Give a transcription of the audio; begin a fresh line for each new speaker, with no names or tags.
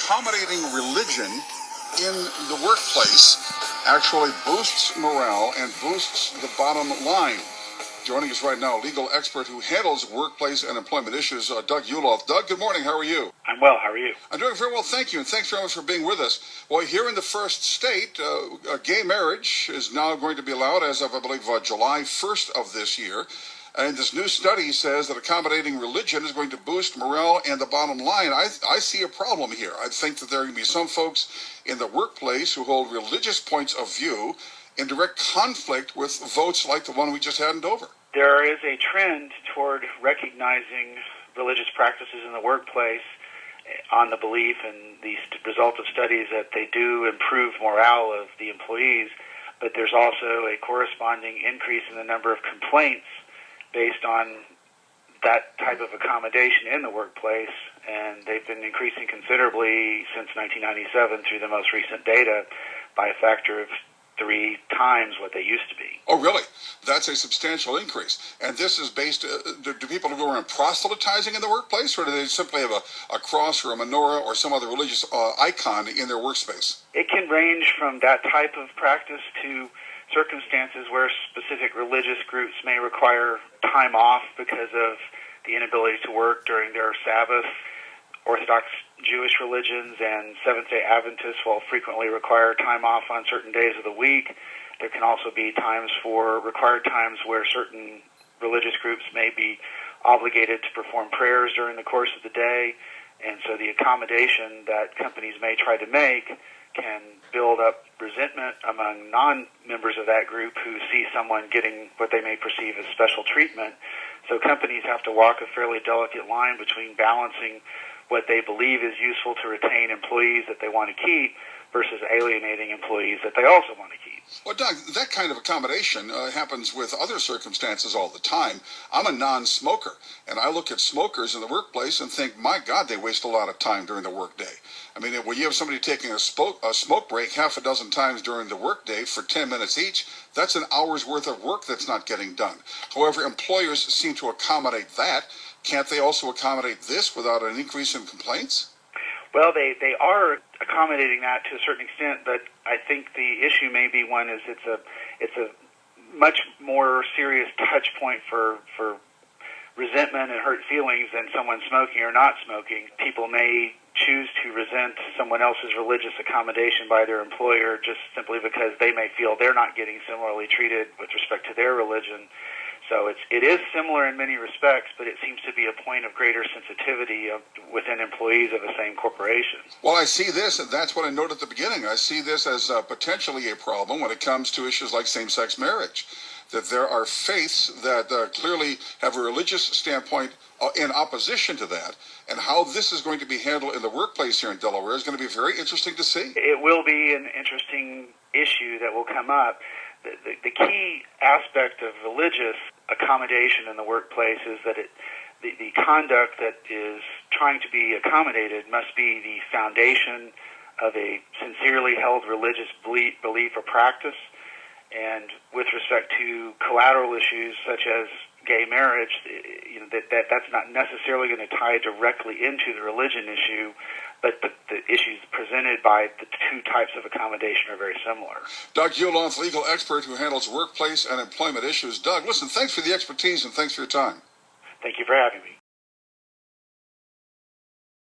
accommodating religion in the workplace actually boosts morale and boosts the bottom line. Joining us right now, legal expert who handles workplace and employment issues, Doug Ulloth. Doug, good morning. How are you?
I'm well. How are you?
I'm doing very well, thank you, and thanks very much for being with us. Well, here in the first state, gay marriage is now going to be allowed as of, I believe, July 1st of this year. And this new study says that accommodating religion is going to boost morale and the bottom line. I see a problem here. I think that there are going to be some folks in the workplace who hold religious points of view in direct conflict with votes like the one we just had in Dover.
There is a trend toward recognizing religious practices in the workplace on the belief and the result of studies that they do improve morale of the employees, but there's also a corresponding increase in the number of complaints based on that type of accommodation in the workplace, and they've been increasing considerably since 1997 through the most recent data by a factor of 3 times what they used to be.
Oh, really? That's a substantial increase. And this is based, do people go around proselytizing in the workplace, or do they simply have a cross or a menorah or some other religious icon in their workspace?
It can range from that type of practice to circumstances where specific religious groups may require time off because of the inability to work during their Sabbath. Orthodox Jewish religions and Seventh-day Adventists will frequently require time off on certain days of the week. There can also be required times where certain religious groups may be obligated to perform prayers during the course of the day. And so the accommodation that companies may try to make can build up resentment among non-members of that group who see someone getting what they may perceive as special treatment. So companies have to walk a fairly delicate line between balancing what they believe is useful to retain employees that they want to keep versus alienating employees that they also want to keep.
Well, Doug, that kind of accommodation happens with other circumstances all the time. I'm a non-smoker, and I look at smokers in the workplace and think, my God, they waste a lot of time during the workday. I mean, when you have somebody taking a smoke break half a dozen times during the workday for 10 minutes each, that's an hour's worth of work that's not getting done. However, employers seem to accommodate that. Can't they also accommodate this without an increase in complaints?
Well, they are accommodating that to a certain extent, but I think the issue may be one is it's a much more serious touch point for resentment and hurt feelings than someone smoking or not smoking. People may choose to resent someone else's religious accommodation by their employer just simply because they may feel they're not getting similarly treated with respect to their religion. So it is similar in many respects, but it seems to be a point of greater sensitivity within employees of the same corporation.
Well, I see this, and that's what I noted at the beginning. I see this as potentially a problem when it comes to issues like same-sex marriage, that there are faiths that clearly have a religious standpoint in opposition to that, and how this is going to be handled in the workplace here in Delaware is going to be very interesting to see.
It will be an interesting issue that will come up. The key aspect of religious accommodation in the workplace is that the conduct that is trying to be accommodated must be the foundation of a sincerely held religious belief or practice. And with respect to collateral issues such as gay marriage, that's not necessarily going to tie directly into the religion issue, but the issues presented by the 2 types of accommodation are very similar.
Doug Ulloth, legal expert who handles workplace and employment issues. Doug, listen, thanks for the expertise and thanks for your time.
Thank you for having me.